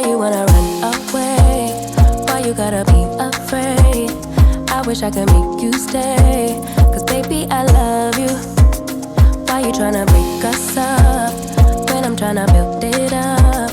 Why you wanna run away? Why you gotta be afraid? I wish I could make you stay, cause baby I love you. Why you tryna break us up when I'm tryna build it up?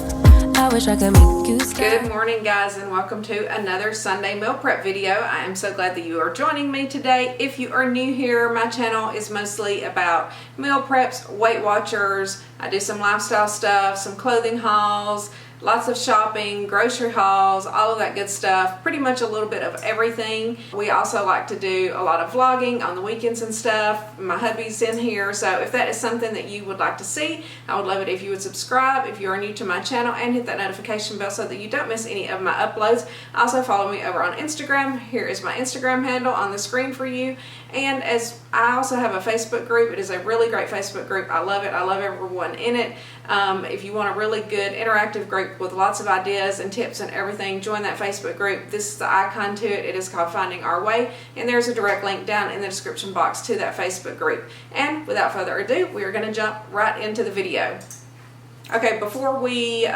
I wish I could make you stay. Good morning, guys, and welcome to another Sunday meal prep video. I am so glad that you are joining me today. If you are new here, my channel is mostly about meal preps, Weight Watchers. I do some lifestyle stuff, some clothing hauls, lots of shopping, grocery hauls, all of that good stuff, pretty much a little bit of everything. We also like to do a lot of vlogging on the weekends and stuff. My hubby's in here, so if that is something that you would like to see, I would love it if you would subscribe if you are new to my channel and hit that notification bell so that you don't miss any of my uploads. Also follow me over on Instagram. Here is my Instagram handle on the screen for you. And as I also have a Facebook group. It is a really great Facebook group. I love it. I love everyone in it. If you want a really good interactive group with lots of ideas and tips and everything, join that Facebook group. This is the icon to it. It is called Finding Our Way, and there's a direct link down in the description box to that Facebook group. And without further ado, we are going to jump right into the video. Okay, before we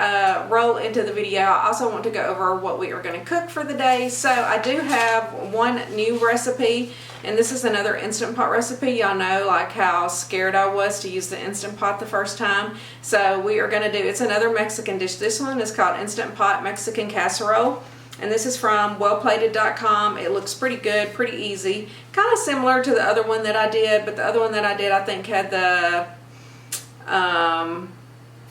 roll into the video, I also want to go over what we are going to cook for the day. So I do have one new recipe, and this is another Instant Pot recipe. Y'all know like how scared I was to use the Instant Pot the first time. So we are going to do, it's another Mexican dish. This one is called Instant Pot Mexican Casserole. And this is from wellplated.com. It looks pretty good, pretty easy. Kind of similar to the other one that I did, but the other one that I did I think had the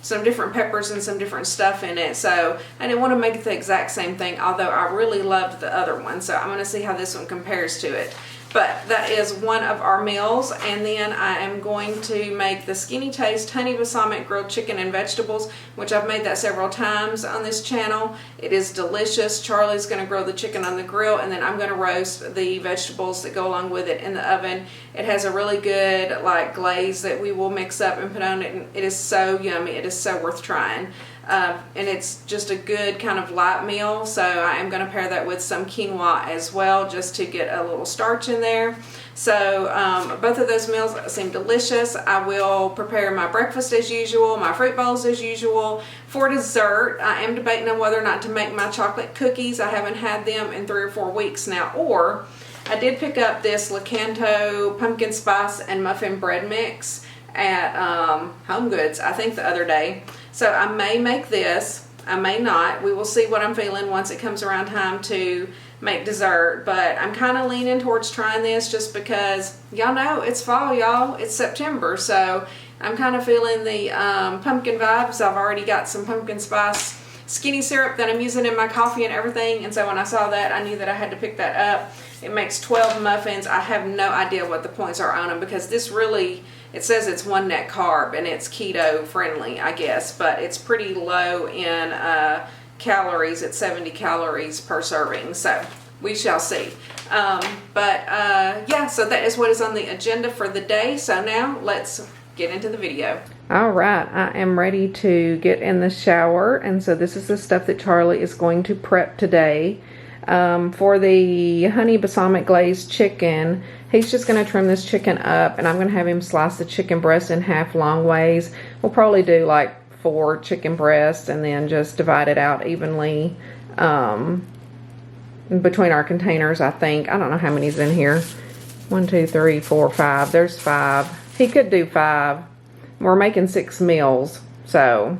some different peppers and some different stuff in it, so I didn't want to make it the exact same thing, although I really loved the other one. So I'm going to see how this one compares to it. But that is one of our meals, and then I am going to make the Skinny Taste Honey Balsamic Grilled Chicken and Vegetables, which I've made that several times on this channel. It is delicious. Charlie's going to grill the chicken on the grill, and then I'm going to roast the vegetables that go along with it in the oven. It has a really good like glaze that we will mix up and put on it, and it is so yummy. It is so worth trying. And it's just a good kind of light meal, so I am going to pair that with some quinoa as well, just to get a little starch in there. So both of those meals seem delicious. I will prepare my breakfast as usual, my fruit bowls as usual. For dessert, I am debating on whether or not to make my chocolate cookies. I haven't had them in 3 or 4 weeks now, or I did pick up this Lakanto pumpkin spice and muffin bread mix at Home Goods, I think the other day. So I may make this, I may not. We will see what I'm feeling once it comes around time to make dessert. But I'm kind of leaning towards trying this just because, y'all know, it's fall, y'all. It's September, so I'm kind of feeling the pumpkin vibes. I've already got some pumpkin spice skinny syrup that I'm using in my coffee and everything. And so when I saw that, I knew that I had to pick that up. It makes 12 muffins. I have no idea what the points are on them because this really... It says it's 1 net carb and it's keto friendly, I guess, but it's pretty low in calories. It's 70 calories per serving, so we shall see. Yeah, so that is what is on the agenda for the day. So now let's get into the video. All right, I am ready to get in the shower, and so this is the stuff that Charlie is going to prep today. For the honey balsamic glazed chicken, he's just going to trim this chicken up, and I'm going to have him slice the chicken breast in half long ways. We'll probably do like 4 chicken breasts and then just divide it out evenly between our containers, I think. I don't know how many's in here. 1, 2, 3, 4, 5. There's 5. He could do 5. We're making 6 meals, so...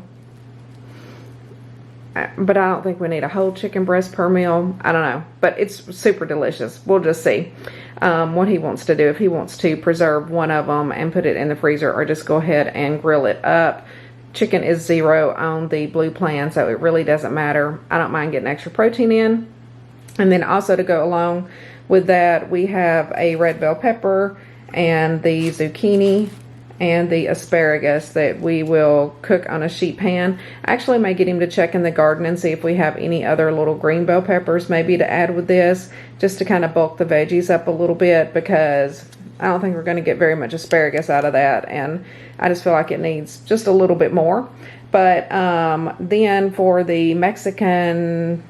But I don't think we need a whole chicken breast per meal. I don't know. But it's super delicious. We'll just see what he wants to do. If he wants to preserve one of them and put it in the freezer, or just go ahead and grill it up. Chicken is 0 on the blue plan, so it really doesn't matter. I don't mind getting extra protein in. And then also to go along with that, we have a red bell pepper and the zucchini and the asparagus that we will cook on a sheet pan. I actually may get him to check in the garden and see if we have any other little green bell peppers maybe to add with this, just to kind of bulk the veggies up a little bit, because I don't think we're going to get very much asparagus out of that, and I just feel like it needs just a little bit more. But then for the Mexican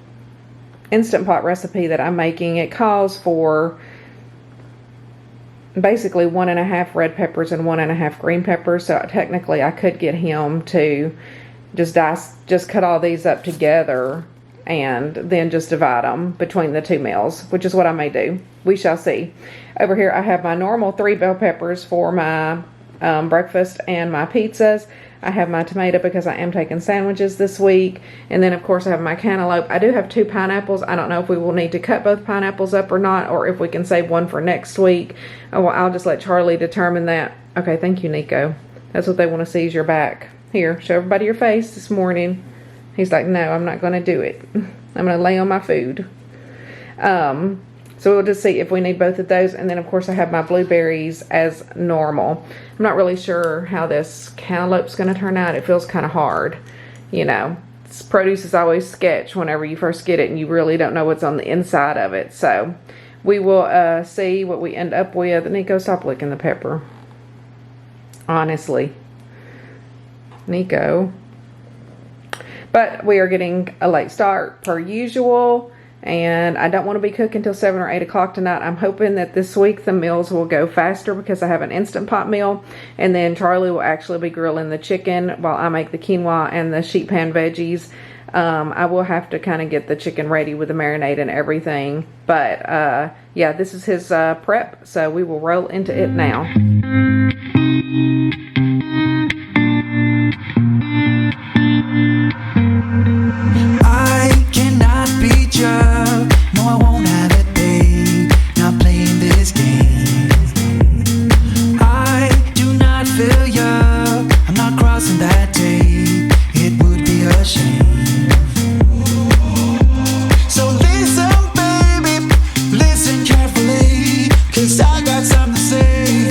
Instant Pot recipe that I'm making, it calls for basically 1.5 red peppers and 1.5 green peppers. So technically I could get him to just cut all these up together and then just divide them between the 2 meals, which is what I may do. We shall see. Over here I have my normal 3 bell peppers for my breakfast and my pizzas. I have my tomato because I am taking sandwiches this week. And then of course I have my cantaloupe. I do have 2 pineapples. I don't know if we will need to cut both pineapples up or not, or if we can save one for next week. Oh, well, I'll just let Charlie determine that. Okay, thank you, Nico. That's what they want to see is your back. Here, show everybody your face this morning. He's like, no, I'm not going to do it. I'm going to lay on my food. So we'll just see if we need both of those. And then, of course, I have my blueberries as normal. I'm not really sure how this cantaloupe's going to turn out. It feels kind of hard. You know, produce is always sketch whenever you first get it and you really don't know what's on the inside of it. So we will see what we end up with. Nico, stop licking the pepper. Honestly. Nico. But we are getting a late start per usual. And I don't want to be cooking till 7 or 8 o'clock tonight. I'm hoping that this week the meals will go faster because I have an Instant Pot meal. And then Charlie will actually be grilling the chicken while I make the quinoa and the sheet pan veggies. I will have to kind of get the chicken ready with the marinade and everything. But yeah, this is his prep. So we will roll into it now. No, I won't have it, babe. Not playing this game. I do not feel ya. I'm not crossing that tape. It would be a shame. So listen, baby, listen carefully, 'cause I got something to say.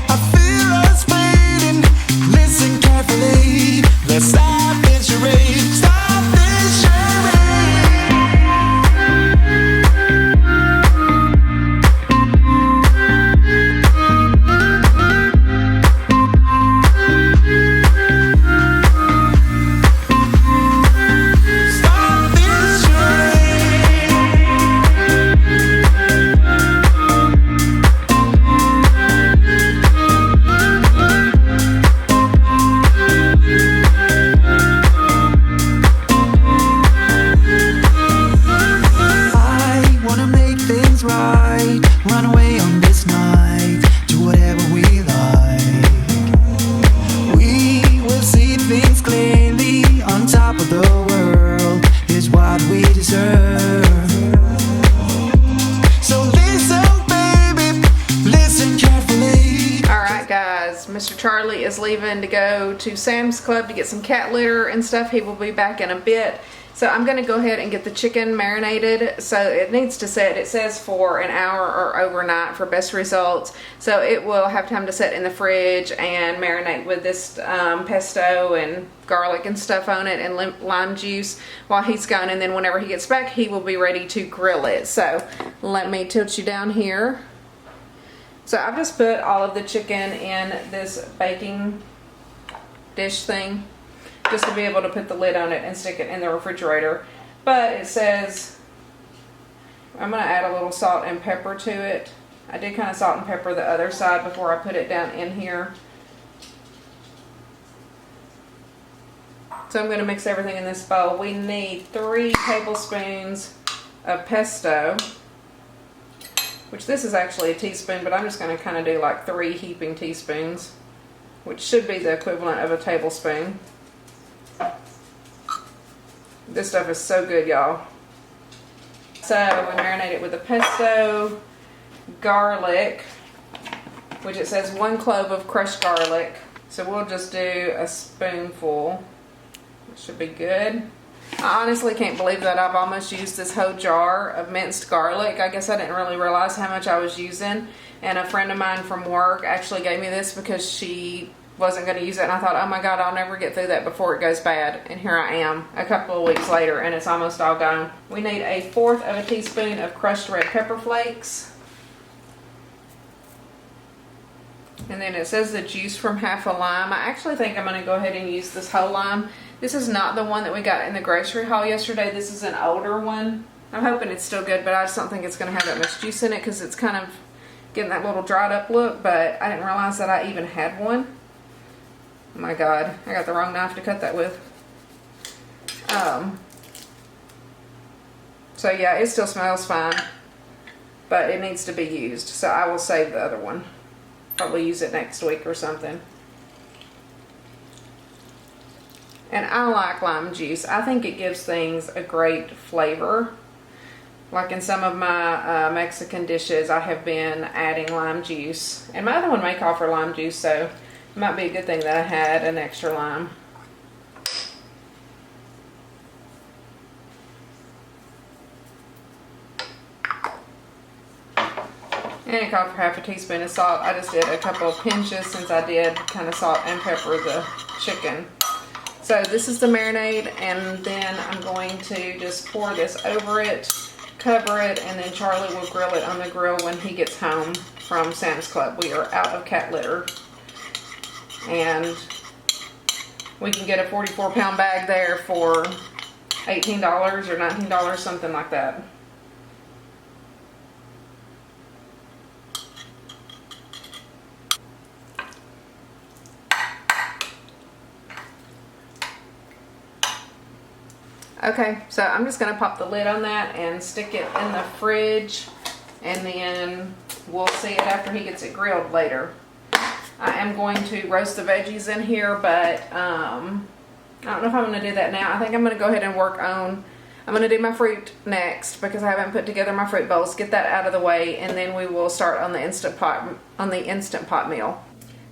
I feel us fading. Listen carefully. Let's stop this charade. Stop this charade. Mr. Charlie is leaving to go to Sam's Club to get some cat litter and stuff. He will be back in a bit. So I'm going to go ahead and get the chicken marinated. So it needs to set, it says for an hour or overnight for best results. So it will have time to set in the fridge and marinate with this pesto and garlic and stuff on it and lime juice while he's gone. And then whenever he gets back, he will be ready to grill it. So let me tilt you down here. So I've just put all of the chicken in this baking dish thing just to be able to put the lid on it and stick it in the refrigerator. But it says I'm going to add a little salt and pepper to it. I did kind of salt and pepper the other side before I put it down in here. So I'm going to mix everything in this bowl. We need 3 tablespoons of pesto, which this is actually a teaspoon, but I'm just going to kind of do like 3 heaping teaspoons, which should be the equivalent of a tablespoon. This stuff is so good, y'all. So we marinate it with the pesto, garlic, which it says 1 clove of crushed garlic. So we'll just do a spoonful. It should be good. I honestly can't believe that I've almost used this whole jar of minced garlic. I guess I didn't really realize how much I was using. And a friend of mine from work actually gave me this because she wasn't going to use it. And I thought, oh my God, I'll never get through that before it goes bad. And here I am a couple of weeks later and it's almost all gone. We need 1/4 of a teaspoon of crushed red pepper flakes. And then it says the juice from half a lime. I actually think I'm going to go ahead and use this whole lime. This is not the one that we got in the grocery haul yesterday. This is an older one. I'm hoping it's still good, but I just don't think it's going to have that much juice in it because it's kind of getting that little dried up look, but I didn't realize that I even had one. Oh my God, I got the wrong knife to cut that with. So yeah, it still smells fine, but it needs to be used. So I will save the other one. Probably use it next week or something. And I like lime juice. I think it gives things a great flavor. Like in some of my Mexican dishes, I have been adding lime juice. And my other one may call for lime juice, so it might be a good thing that I had an extra lime. And it called for half a teaspoon of salt. I just did a couple of pinches since I did kind of salt and pepper the chicken. So this is the marinade, and then I'm going to just pour this over it, cover it, and then Charlie will grill it on the grill when he gets home from Sam's Club. We are out of cat litter, and we can get a 44-pound bag there for $18 or $19, something like that. Okay, so I'm just going to pop the lid on that and stick it in the fridge, and then we'll see it after he gets it grilled later. I am going to roast the veggies in here, but I don't know if I'm going to do that now. I think I'm going to go ahead and I'm going to do my fruit next because I haven't put together my fruit bowls. Get that out of the way, and then we will start on the Instant Pot meal.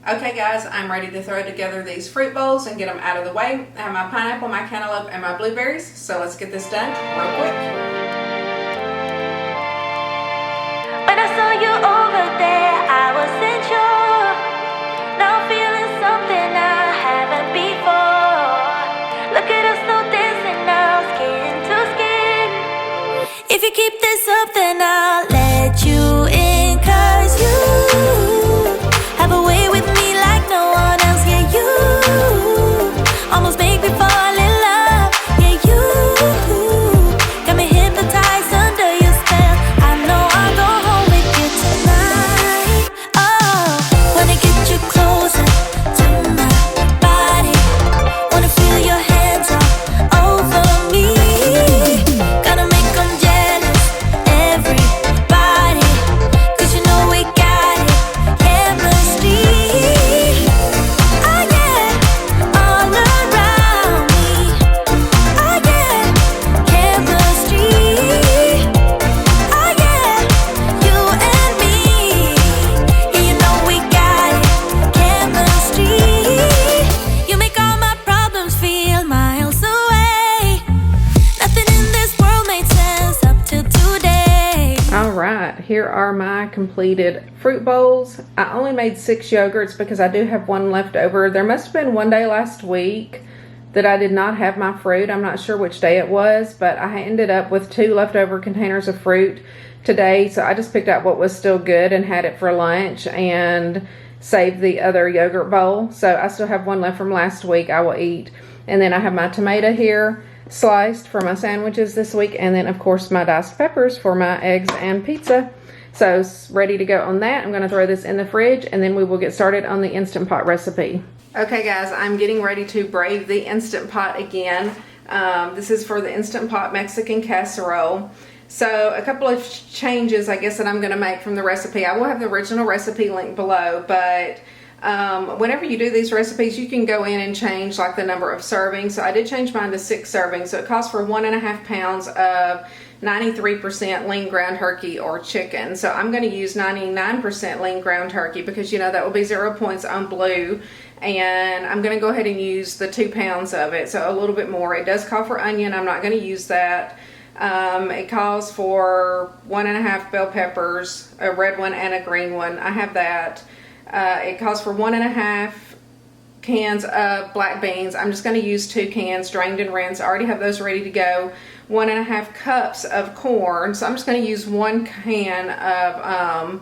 Okay guys, I'm ready to throw together these fruit bowls and get them out of the way. I have my pineapple, my cantaloupe, and my blueberries, so let's get this done real quick. When I saw you over there, I wasn't sure. Now I'm feeling something I haven't before. Look at us still dancing now, skin to skin. If you keep this up, then I'll let you in, 'cause you have a way with me like no one else. Yeah, you almost make me fall in love. Yeah, you got me hypnotized under your spell. I know I'll go home with you tonight. Oh, wanna get you closer to my body. Wanna feel your hands all over me. Gonna make them jealous, everybody, 'cause you know we got it. Chemistry, oh yeah, all around me. Oh yeah, chemistry, oh yeah, you and me. Yeah, you know we got it. Chemistry, you make all my problems feel miles away. Nothing in this world made sense up till today. All right, here are my completed fruit bowls. I only made 6 yogurts because I do have one left over. There must have been one day last week that I did not have my fruit. I'm not sure which day it was, but I ended up with 2 leftover containers of fruit today. So I just picked out what was still good and had it for lunch and saved the other yogurt bowl. So I still have one left from last week I will eat. And then I have my tomato here sliced for my sandwiches this week, and then of course my diced peppers for my eggs and pizza. So ready to go on that. I'm going to throw this in the fridge, and then we will get started on the Instant Pot recipe. Okay guys, I'm getting ready to brave the Instant Pot again. This is for the Instant Pot Mexican casserole. So a couple of changes I guess that I'm going to make from the recipe. I will have the original recipe linked below, but whenever you do these recipes, you can go in and change like the number of servings. So I did change mine to 6 servings. So it calls for 1.5 pounds of 93% lean ground turkey or chicken. So I'm going to use 99% lean ground turkey because you know that will be 0 points on blue. And I'm going to go ahead and use the 2 pounds of it. So a little bit more. It does call for onion. I'm not going to use that. It calls for 1.5 bell peppers, a red one and a green one. I have that. It calls for 1.5 cans of black beans. I'm just going to use 2 cans, drained and rinsed. I already have those ready to go. 1.5 cups of corn. So I'm just going to use 1 can of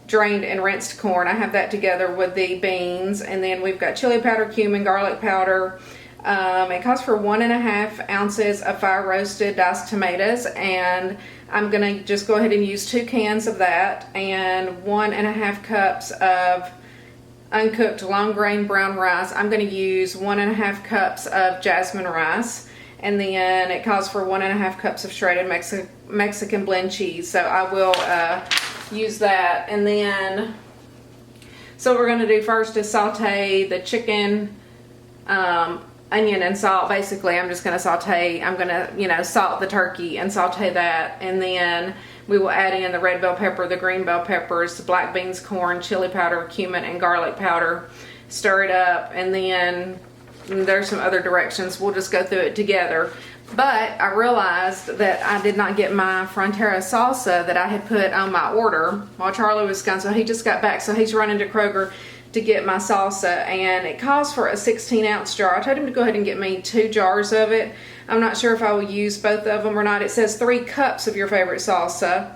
drained and rinsed corn. I have that together with the beans. And then we've got chili powder, cumin, garlic powder. It calls for 1.5 ounces of fire roasted diced tomatoes, and I'm going to just go ahead and use 2 cans of that and 1.5 cups of uncooked long grain brown rice. I'm going to use 1.5 cups of jasmine rice, and then it calls for 1.5 cups of shredded Mexican blend cheese. So I will use that. And then, so what we're going to do first is saute the chicken, onion and salt. Basically, I'm just going to saute, I'm going to, salt the turkey and saute that. And then we will add in the red bell pepper, the green bell peppers, the black beans, corn, chili powder, cumin, and garlic powder. Stir it up, and then there's some other directions. We'll just go through it together. But I realized that I did not get my Frontera salsa that I had put on my order while Charlie was gone. So he just got back, so he's running to Kroger to get my salsa, and it calls for a 16-ounce jar. I told him to go ahead and get me 2 jars of it. I'm not sure if I will use both of them or not. It says 3 cups of your favorite salsa,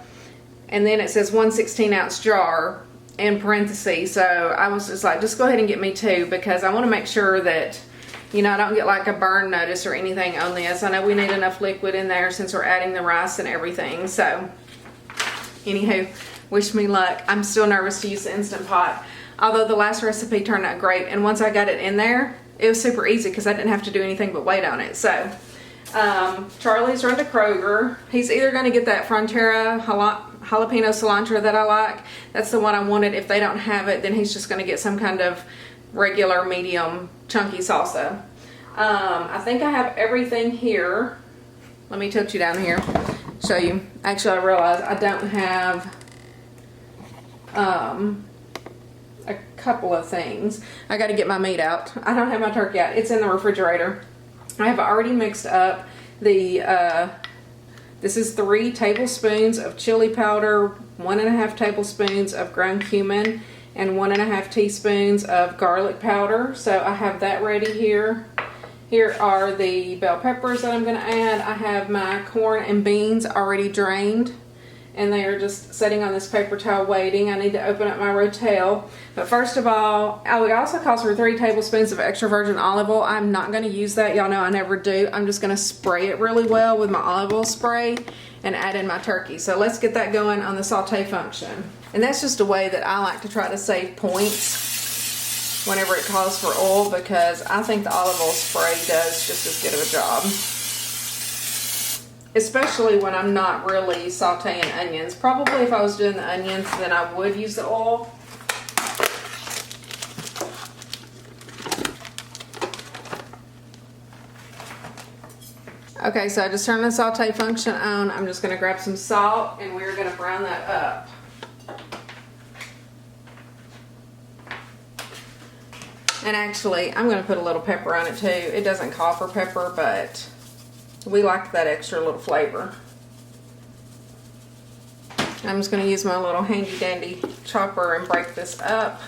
and then it says 1 16-ounce jar in parentheses. So I was just like, just go ahead and get me 2, because I want to make sure that, I don't get like a burn notice or anything on this. I know we need enough liquid in there since we're adding the rice and everything. So anywho, wish me luck. I'm still nervous to use the Instant Pot, although the last recipe turned out great, and once I got it in there, it was super easy because I didn't have to do anything but wait on it. So Charlie's run to Kroger. He's either going to get that Frontera jalapeno cilantro that I like. That's the one I wanted. If they don't have it, then he's just going to get some kind of regular medium chunky salsa. I think I have everything here. Let me tilt you down here, show you. Actually, I realized I don't have a couple of things. I got to get my meat out. I don't have my turkey out. It's in the refrigerator. I have already mixed up the this is 3 tablespoons of chili powder, 1.5 tablespoons of ground cumin, and 1.5 teaspoons of garlic powder. So I have that ready here. Here are the bell peppers that I'm going to add. I have my corn and beans already drained, and they are just sitting on this paper towel waiting. I need to open up my Rotel. But first of all, it also calls for 3 tablespoons of extra virgin olive oil. I'm not going to use that. Y'all know I never do. I'm just going to spray it really well with my olive oil spray and add in my turkey. So let's get that going on the saute function. And that's just a way that I like to try to save points whenever it calls for oil, because I think the olive oil spray does just as good of a job. Especially when I'm not really sauteing onions. Probably if I was doing the onions, then I would use the oil. Okay, so I just turned the saute function on. I'm just going to grab some salt, and we're going to brown that up. And actually, I'm going to put a little pepper on it too. It doesn't call for pepper, but we like that extra little flavor. I'm just going to use my little handy dandy chopper and break this up.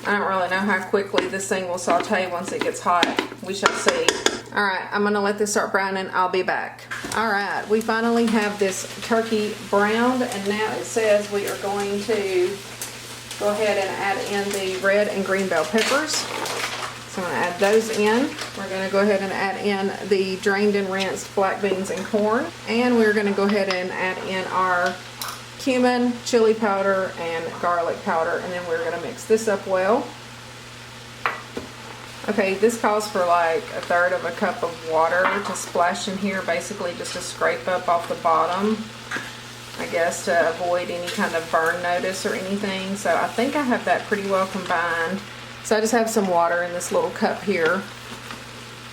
I don't really know how quickly this thing will saute once it gets hot. We shall see. Alright, I'm going to let this start browning. I'll be back. Alright, we finally have this turkey browned, and now it says we are going to go ahead and add in the red and green bell peppers. So I'm going to add those in. We're going to go ahead and add in the drained and rinsed black beans and corn. And we're going to go ahead and add in our cumin, chili powder, and garlic powder. And then we're going to mix this up well. Okay, this calls for like 1/3 of a cup of water to splash in here, basically just to scrape up off the bottom, I guess, to avoid any kind of burn notice or anything. So I think I have that pretty well combined. So I just have some water in this little cup here.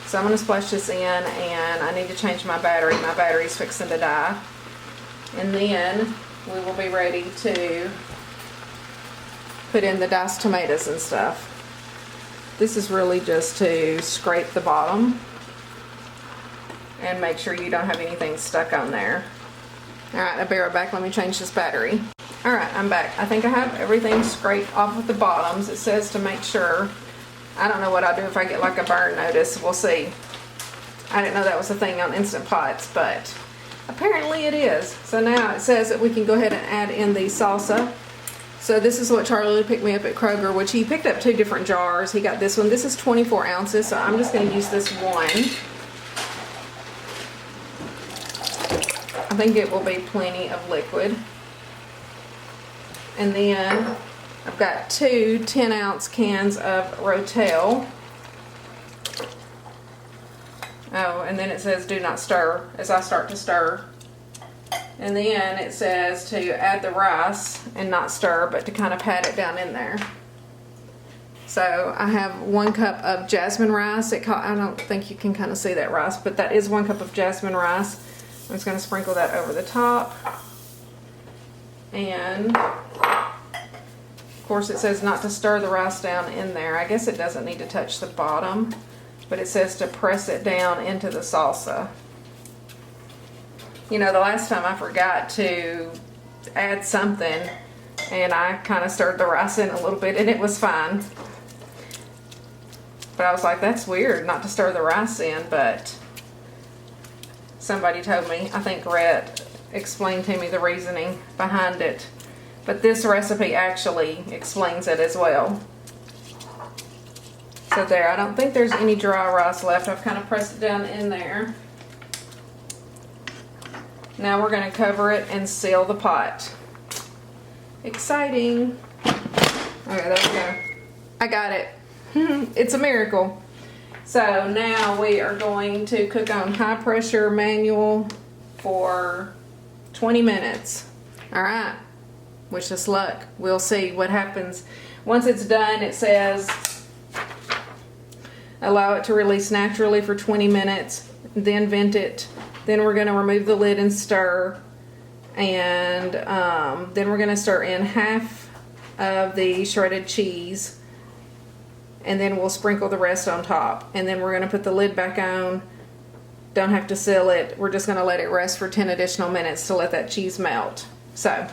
So I'm going to splash this in, and I need to change my battery. My battery's fixing to die. And then we will be ready to put in the diced tomatoes and stuff. This is really just to scrape the bottom and make sure you don't have anything stuck on there. Alright, I'll be right back. Let me change this battery. Alright, I'm back. I think I have everything scraped off of the bottoms. It says to make sure. I don't know what I'll do if I get like a burn notice. We'll see. I didn't know that was a thing on Instant Pots, but apparently it is. So now it says that we can go ahead and add in the salsa. So this is what Charlie picked me up at Kroger, which he picked up 2 different jars. He got this one. This is 24 ounces, so I'm just going to use this one. I think it will be plenty of liquid. And then I've got two 10-ounce cans of Rotel. Oh, and then it says do not stir as I start to stir. And then it says to add the rice and not stir, but to kind of pat it down in there. So I have 1 cup of jasmine rice. I don't think you can kind of see that rice, but that is 1 cup of jasmine rice. I'm just going to sprinkle that over the top. And of course it says not to stir the rice down in there. I guess it doesn't need to touch the bottom, but it says to press it down into the salsa. You know, the last time I forgot to add something and I kind of stirred the rice in a little bit and it was fine. But I was like, that's weird not to stir the rice in, but somebody told me, I think Rhett explained to me the reasoning behind it. But this recipe actually explains it as well. So there, I don't think there's any dry rice left. I've kind of pressed it down in there. Now we're going to cover it and seal the pot. Exciting. Okay, there we go. I got it. It's a miracle. So now we are going to cook on high pressure manual for 20 minutes. Alright, wish us luck. We'll see what happens. Once it's done, it says allow it to release naturally for 20 minutes, then vent it. Then we're going to remove the lid and stir. And then we're going to stir in half of the shredded cheese. And then we'll sprinkle the rest on top. And then we're going to put the lid back on. Don't have to seal it. We're just going to let it rest for 10 additional minutes to let that cheese melt. So,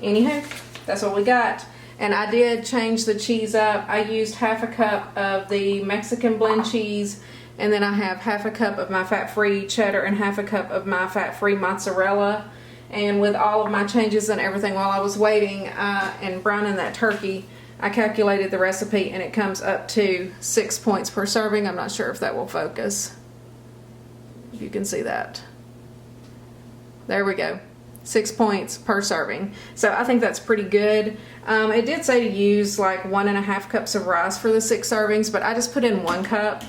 anywho, that's what we got. And I did change the cheese up. I used half a cup of the Mexican blend cheese. And then I have half a cup of my fat-free cheddar and half a cup of my fat-free mozzarella. And with all of my changes and everything while I was waiting and browning that turkey, I calculated the recipe and it comes up to 6 points per serving. I'm not sure if that will focus. If you can see that. There we go. 6 points per serving. So I think that's pretty good. It did say to use like 1.5 cups of rice for the 6 servings, but I just put in 1 cup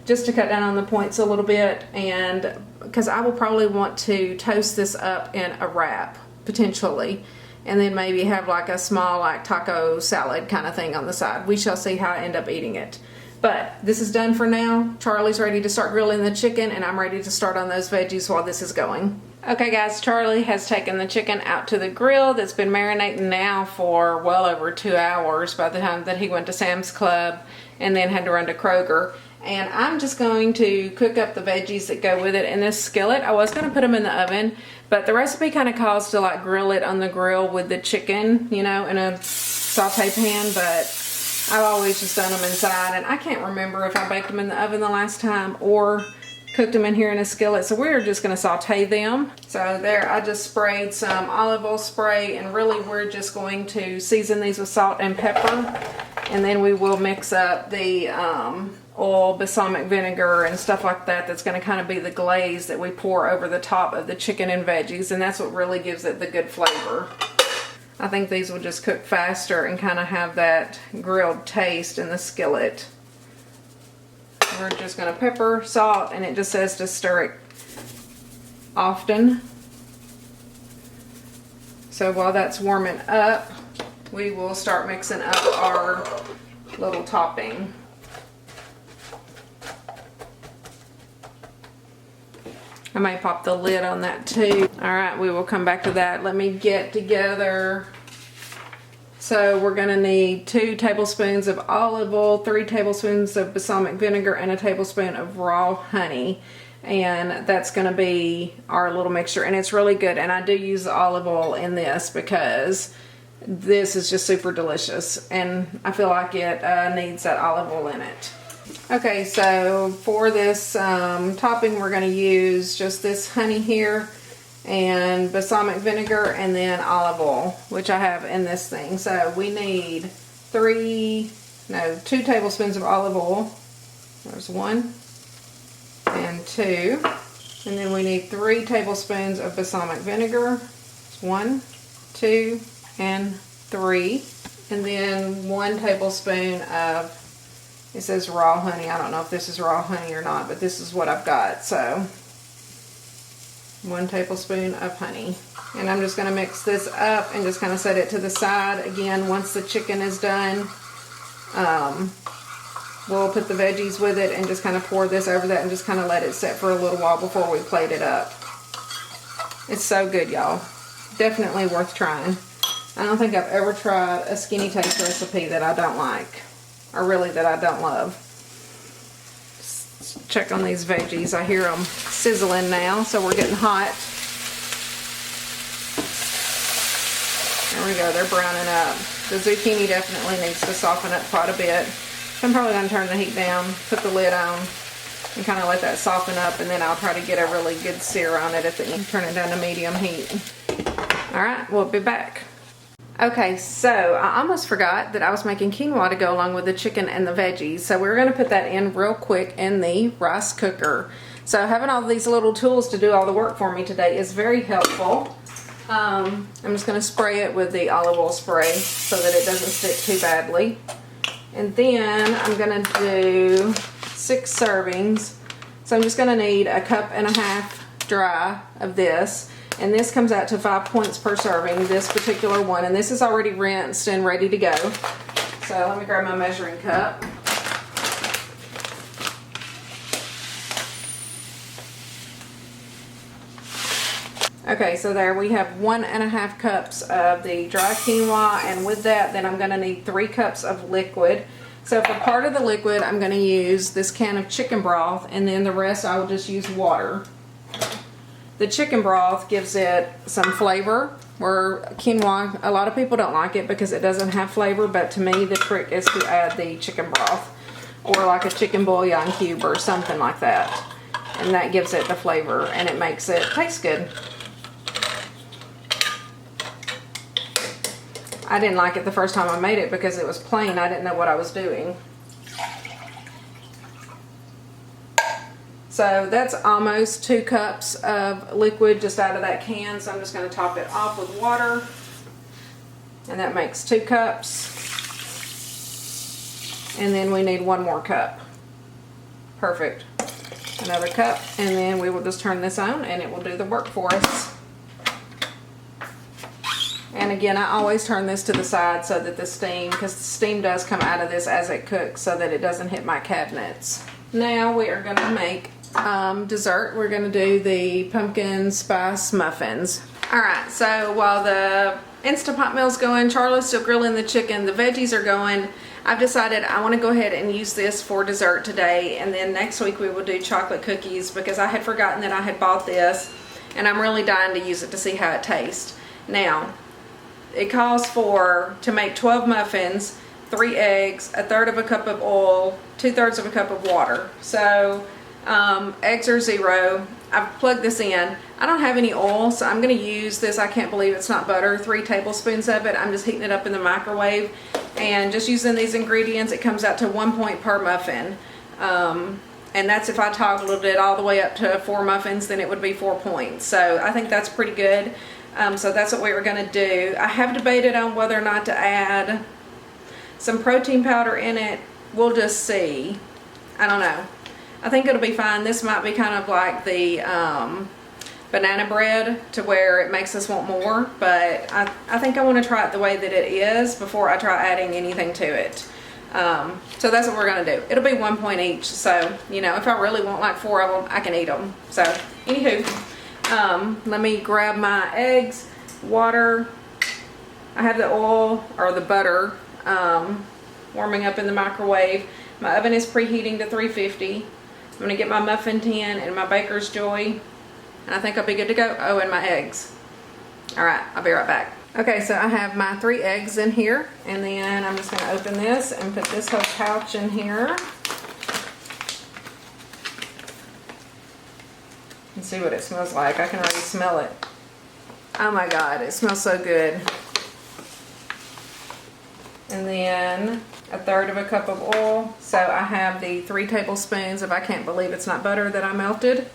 just to cut down on the points a little bit, and because I will probably want to toast this up in a wrap potentially, and then maybe have like a small like taco salad kind of thing on the side. We shall see how I end up eating it. But this is done for now. Charlie's ready to start grilling the chicken, and I'm ready to start on those veggies while this is going. Okay guys, Charlie has taken the chicken out to the grill that's been marinating now for well over 2 hours by the time that he went to Sam's Club and then had to run to Kroger. And I'm just going to cook up the veggies that go with it in this skillet. I was going to put them in the oven, but the recipe kind of calls to like grill it on the grill with the chicken, you know, in a saute pan, but I've always just done them inside. And I can't remember if I baked them in the oven the last time or cooked them in here in a skillet. So we're just going to saute them. So there, I just sprayed some olive oil spray, and really we're just going to season these with salt and pepper. And then we will mix up the oil, balsamic vinegar, and stuff like that. That's going to kind of be the glaze that we pour over the top of the chicken and veggies, and that's what really gives it the good flavor. I think these will just cook faster and kind of have that grilled taste in the skillet. We're just going to pepper, salt, and it just says to stir it often. So while that's warming up, we will start mixing up our little topping. I may pop the lid on that too. Alright, we will come back to that. Let me get together. So we're going to need 2 tablespoons of olive oil, 3 tablespoons of balsamic vinegar, and a tablespoon of raw honey. And that's going to be our little mixture. And it's really good. And I do use the olive oil in this because this is just super delicious. And I feel like it needs that olive oil in it. Okay, so for this topping, we're going to use just this honey here and balsamic vinegar and then olive oil, which I have in this thing. So we need 2 tablespoons of olive oil. There's 1 and 2. And then we need 3 tablespoons of balsamic vinegar. 1, 2, and 3. And then 1 tablespoon of, it says raw honey. I don't know if this is raw honey or not, but this is what I've got. So 1 tablespoon of honey. And I'm just going to mix this up and just kind of set it to the side. Again, once the chicken is done, we'll put the veggies with it and just kind of pour this over that and just kind of let it sit for a little while before we plate it up. It's so good, y'all. Definitely worth trying. I don't think I've ever tried a Skinny Taste recipe that I don't like, or really that I don't love. Let's check on these veggies. I hear them sizzling now, so we're getting hot. There we go, they're browning up. The zucchini definitely needs to soften up quite a bit. So I'm probably going to turn the heat down, put the lid on, and kind of let that soften up, and then I'll try to get a really good sear on it at the end. Turn it down to medium heat. Alright, we'll be back. Okay, so I almost forgot that I was making quinoa to go along with the chicken and the veggies. So we're going to put that in real quick in the rice cooker. So having all these little tools to do all the work for me today is very helpful. I'm just going to spray it with the olive oil spray so that it doesn't stick too badly. And then I'm going to do 6 servings. So I'm just going to need 1.5 cups dry of this. And this comes out to 5 points per serving, this particular one. And this is already rinsed and ready to go. So let me grab my measuring cup. Okay, so there we have 1.5 cups of the dry quinoa, and with that then I'm going to need 3 cups of liquid. So for part of the liquid I'm going to use this can of chicken broth, and then the rest I will just use water. The chicken broth gives it some flavor, where quinoa, a lot of people don't like it because it doesn't have flavor, but to me the trick is to add the chicken broth, or like a chicken bouillon cube or something like that. And that gives it the flavor and it makes it taste good. I didn't like it the first time I made it because it was plain. I didn't know what I was doing. So that's almost 2 cups of liquid just out of that can. So I'm just going to top it off with water. And that makes 2 cups. And then we need 1 more cup. Perfect. Another cup. And then we will just turn this on and it will do the work for us. And again, I always turn this to the side so that the steam, because the steam does come out of this as it cooks, so that it doesn't hit my cabinets. Now we are going to make dessert. We're going to do the pumpkin spice muffins. Alright, so while the Instant Pot meal's going, Charlie's still grilling the chicken, the veggies are going, I've decided I want to go ahead and use this for dessert today, and then next week we will do chocolate cookies, because I had forgotten that I had bought this, and I'm really dying to use it to see how it tastes. Now, it calls for, to make 12 muffins, 3 eggs, 1/3 cup of oil, 2/3 cup of water. So eggs are 0. I've plugged this in. I don't have any oil, so I'm going to use this. I can't believe it's not butter. 3 tablespoons of it. I'm just heating it up in the microwave, and just using these ingredients, it comes out to 1 point per muffin. And that's if I toggled it all the way up to 4 muffins, then it would be 4 points. So I think that's pretty good. So that's what we were going to do. I have debated on whether or not to add some protein powder in it. We'll just see. I don't know. I think it'll be fine. This might be kind of like the banana bread, to where it makes us want more. But I think I want to try it the way that it is before I try adding anything to it. So that's what we're going to do. It'll be 1 point each. So, you know, if I really want like 4 of them, I can eat them. So, anywho. Let me grab my eggs, water. I have the oil, or the butter, warming up in the microwave. My oven is preheating to 350. I'm going to get my muffin tin and my Baker's Joy, and I think I'll be good to go. Oh, and my eggs. Alright, I'll be right back. Okay, so I have my 3 eggs in here, and then I'm just going to open this and put this whole pouch in here. And see what it smells like. I can already smell it. Oh my god, it smells so good. And then 1/3 cup of oil. So I have the 3 tablespoons of I can't believe it's not butter that I melted.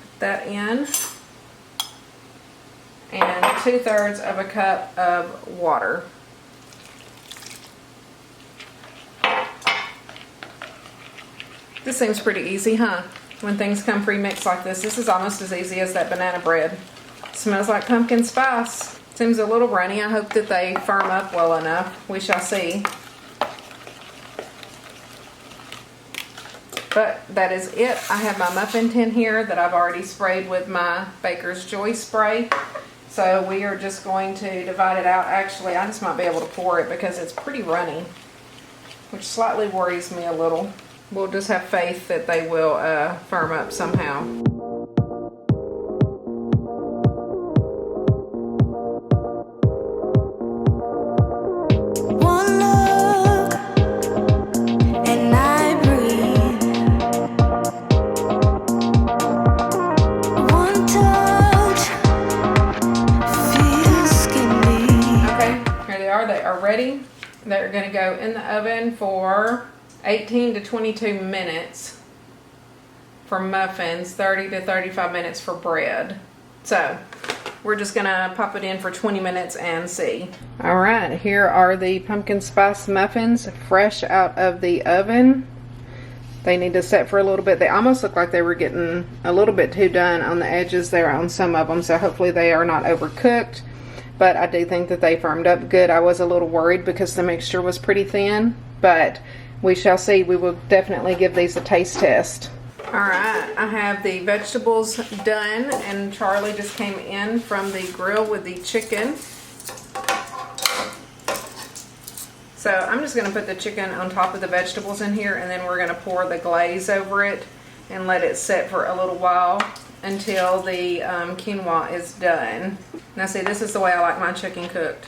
Put that in. And 2/3 cup of water. This seems pretty easy, huh? When things come pre-mixed like this. This is almost as easy as that banana bread. Smells like pumpkin spice. Seems a little runny. I hope that they firm up well enough. We shall see. But that is it. I have my muffin tin here that I've already sprayed with my Baker's Joy spray. So we are just going to divide it out. Actually, I just might be able to pour it because it's pretty runny, which slightly worries me a little. We'll just have faith that they will firm up somehow. One look and I breathe. One touch feels skinny. Okay, here they are. They are ready. They're going to go in the oven for 18 to 22 minutes for muffins, 30 to 35 minutes for bread. So we're just gonna pop it in for 20 minutes and see. All right, here are the pumpkin spice muffins fresh out of the oven. They need to set for a little bit. They almost look like they were getting a little bit too done on the edges there on some of them, so hopefully they are not overcooked. But I do think that they firmed up good. I was a little worried because the mixture was pretty thin, but we shall see. We will definitely give these a taste test. All right, I have the vegetables done, and Charlie just came in from the grill with the chicken. So I'm just gonna put the chicken on top of the vegetables in here, and then we're gonna pour the glaze over it and let it sit for a little while until the quinoa is done. Now see, this is the way I like my chicken cooked.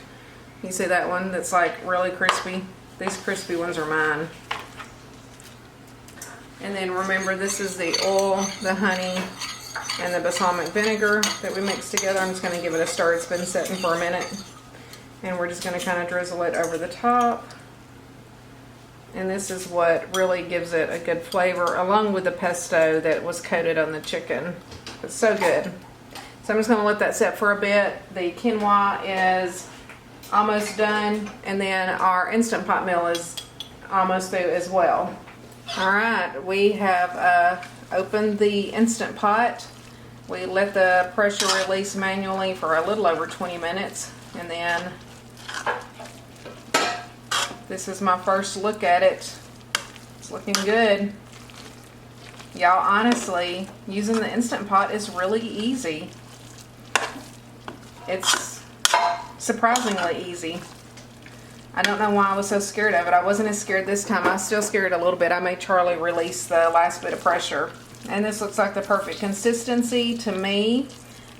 You see that one that's like really crispy? These crispy ones are mine. And then remember, this is the oil, the honey, and the balsamic vinegar that we mixed together. I'm just going to give it a stir. It's been sitting for a minute. And we're just going to kind of drizzle it over the top. And this is what really gives it a good flavor, along with the pesto that was coated on the chicken. It's so good. So I'm just going to let that sit for a bit. The quinoa is almost done, and then our Instant Pot meal is almost through as well. All right, we have opened the Instant Pot. We let the pressure release manually for a little over 20 minutes, and then this is my first look at it. It's looking good. Y'all, honestly, using the Instant Pot is really easy. It's surprisingly easy. I don't know why I was so scared of it. I wasn't as scared this time. I was still scared a little bit. I made Charlie release the last bit of pressure. And this looks like the perfect consistency to me.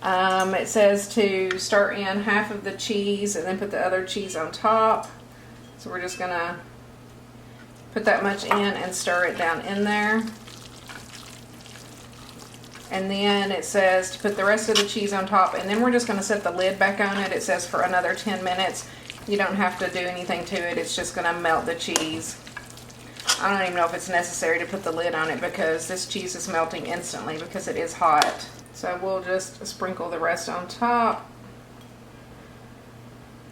It says to stir in half of the cheese and then put the other cheese on top. So we're just gonna put that much in and stir it down in there. And then it says to put the rest of the cheese on top, and then we're just gonna set the lid back on it. It says for another 10 minutes. You don't have to do anything to it. It's just gonna melt the cheese. I don't even know if it's necessary to put the lid on it because this cheese is melting instantly because it is hot. So we'll just sprinkle the rest on top.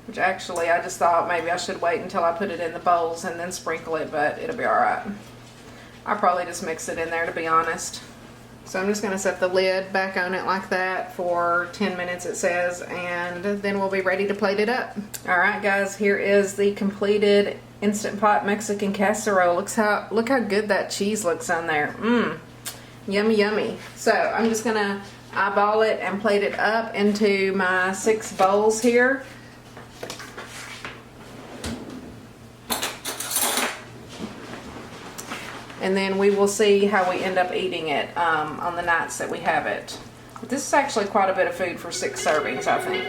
Which actually I just thought maybe I should wait until I put it in the bowls and then sprinkle it, but it'll be alright. I'll probably just mix it in there, to be honest. So I'm just going to set the lid back on it like that for 10 minutes, it says, and then we'll be ready to plate it up. Alright guys, here is the completed Instant Pot Mexican casserole. Look how good that cheese looks on there. Mmm, yummy yummy. So I'm just going to eyeball it and plate it up into my 6 bowls here. And then we will see how we end up eating it on the nights that we have it. But this is actually quite a bit of food for 6 servings, I think.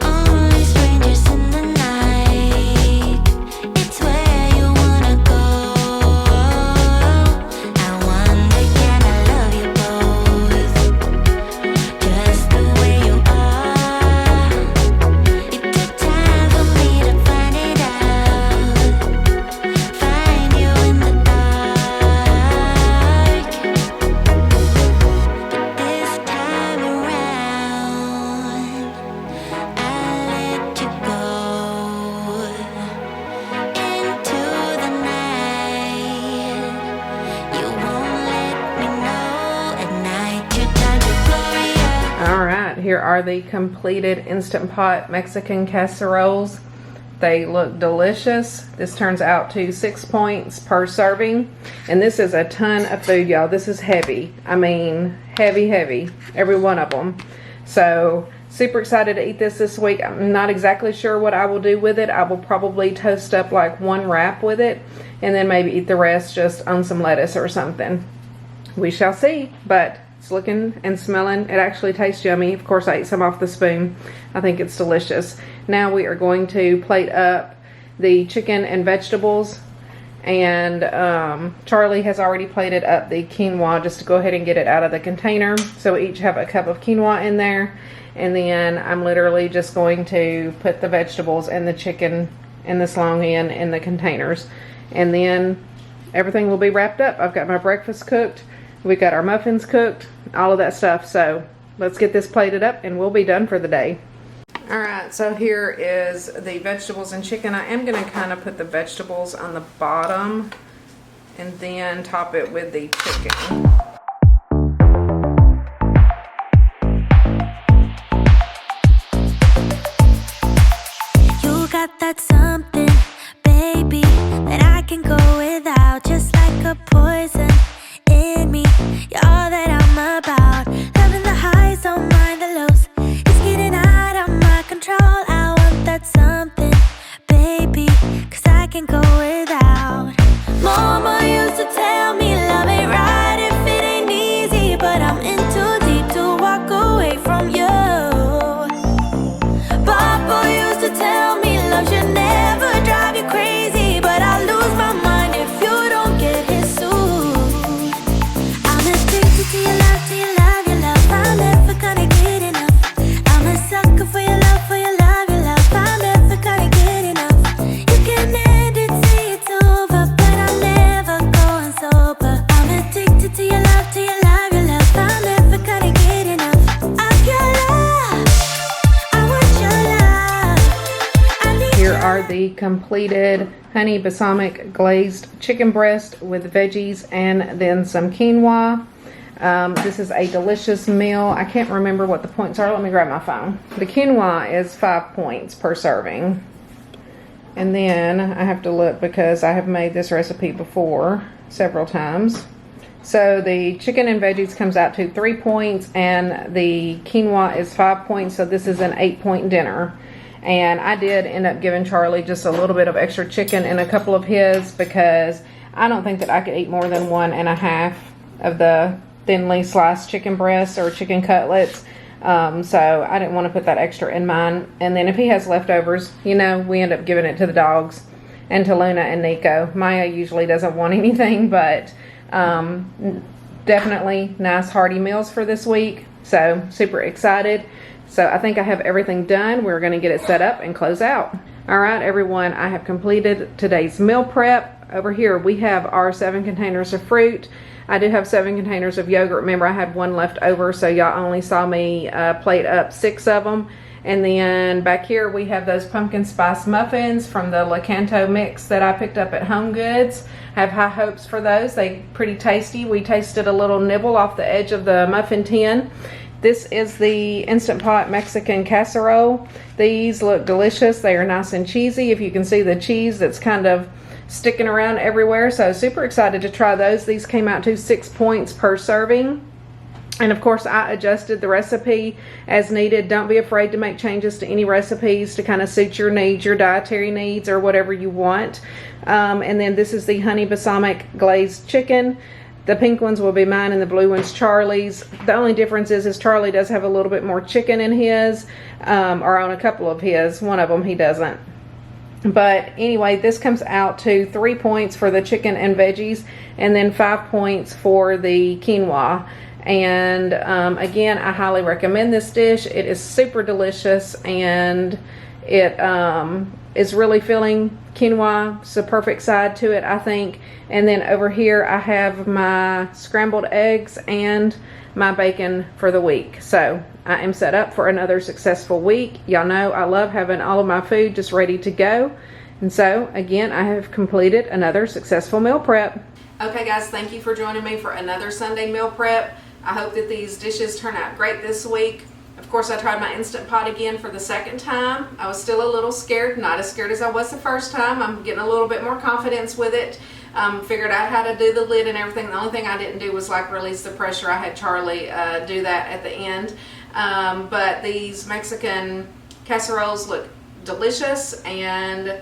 Only strangers in the night. It's where you are the completed Instant Pot Mexican casseroles. They look delicious. This turns out to 6 points per serving. And this is a ton of food, y'all. This is heavy. I mean, heavy, heavy. Every one of them. So, super excited to eat this week. I'm not exactly sure what I will do with it. I will probably toast up like one wrap with it. And then maybe eat the rest just on some lettuce or something. We shall see. But it's looking and smelling. It actually tastes yummy. Of course, I ate some off the spoon. I think it's delicious. Now we are going to plate up the chicken and vegetables. And Charlie has already plated up the quinoa just to go ahead and get it out of the container. So we each have a cup of quinoa in there. And then I'm literally just going to put the vegetables and the chicken and this long end in the containers. And then everything will be wrapped up. I've got my breakfast cooked. We got our muffins cooked, all of that stuff. So let's get this plated up and we'll be done for the day. All right, so here is the vegetables and chicken. I am going to kind of put the vegetables on the bottom and then top it with the chicken. You got that something, baby, that I can go without, just like a poison in me. You're all that I'm about. Loving the highs, don't mind the lows. It's getting out of my control. I want that something, baby, 'cause I can go without. Mama used to tell me love ain't right if it ain't easy, but I'm in too deep to walk away from you. Papa used to tell me love should never drive you crazy, but I lose my mind if you don't get his suit. I'm addicted to your love, to your love, your love. I'm never gonna get enough. I'm a sucker for your love, for your love, your love. I'm never gonna get enough. You can end it, say it's over, but I'm never going sober. I'm addicted to your love, to your love, your love. I'm never gonna get enough of your love. I want your love. I need Here your are the completed honey balsamic glazed chicken breast with veggies and then some quinoa. This is a delicious meal. I can't remember what the points are. Let me grab my phone. The quinoa is 5 points per serving. And then I have to look because I have made this recipe before several times. So the chicken and veggies comes out to 3 points and the quinoa is 5 points. So this is an 8-point dinner. And I did end up giving Charlie just a little bit of extra chicken in a couple of his because I don't think that I could eat more than 1.5 of the thinly sliced chicken breasts or chicken cutlets. So I didn't want to put that extra in mine. And then if he has leftovers, you know, we end up giving it to the dogs and to Luna and Nico. Maya usually doesn't want anything, but definitely nice hearty meals for this week. So super excited. So I think I have everything done. We're going to get it set up and close out. All right, everyone, I have completed today's meal prep. Over here we have our 7 containers of fruit. I do have 7 containers of yogurt. Remember, I had 1 left over, so y'all only saw me plate up 6 of them. And then back here we have those pumpkin spice muffins from the Lakanto mix that I picked up at Home Goods. I have high hopes for those. They're pretty tasty. We tasted a little nibble off the edge of the muffin tin. This is the Instant Pot Mexican casserole. These look delicious. They are nice and cheesy. If you can see the cheese that's kind of sticking around everywhere. So super excited to try those. These came out to 6 points per serving. And of course I adjusted the recipe as needed. Don't be afraid to make changes to any recipes to kind of suit your needs, your dietary needs, or whatever you want. And then this is the honey balsamic glazed chicken. The pink ones will be mine and the blue ones Charlie's. The only difference is Charlie does have a little bit more chicken in his, or on a couple of his. One of them he doesn't. But anyway, this comes out to 3 points for the chicken and veggies, and then 5 points for the quinoa. And again, I highly recommend this dish. It is super delicious, and it is really filling. Quinoa is a perfect side to it, I think. And then over here I have my scrambled eggs and my bacon for the week. So I am set up for another successful week. Y'all know I love having all of my food just ready to go. And so again, I have completed another successful meal prep. Okay guys, thank you for joining me for another Sunday meal prep. I hope that these dishes turn out great this week. Of course, I tried my Instant Pot again for the second time. I was still a little scared, not as scared as I was the first time. I'm getting a little bit more confidence with it. Figured out how to do the lid and everything. The only thing I didn't do was like release the pressure. I had Charlie do that at the end. But these Mexican casseroles look delicious, and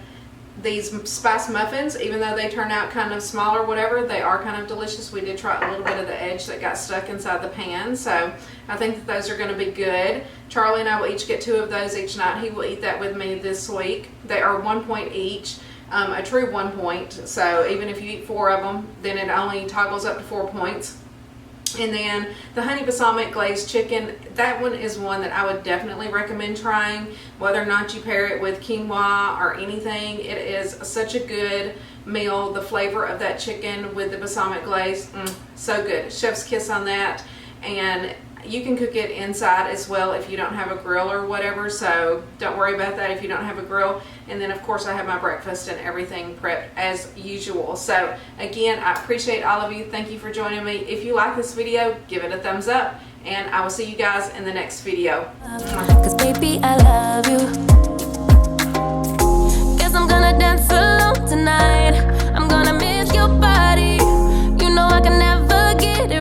these spice muffins, even though they turn out kind of small or whatever, they are kind of delicious. We did try a little bit of the edge that got stuck inside the pan, so I think that those are going to be good. Charlie and I will each get 2 of those each night. He will eat that with me this week. They are 1 point each, a true 1 point, so even if you eat 4 of them, then it only toggles up to 4 points. And then the honey balsamic glazed chicken, that one is one that I would definitely recommend trying, whether or not you pair it with quinoa or anything. It is such a good meal. The flavor of that chicken with the balsamic glaze, so good. Chef's kiss on that. And you can cook it inside as well if you don't have a grill or whatever, so don't worry about that if you don't have a grill. And then of course I have my breakfast and everything prepped as usual. So again, I appreciate all of you. Thank you for joining me. If you like this video, give it a thumbs up, and I will see you guys in the next video. Cause baby, I love you. Guess I'm gonna dance alone tonight. I'm gonna miss your body.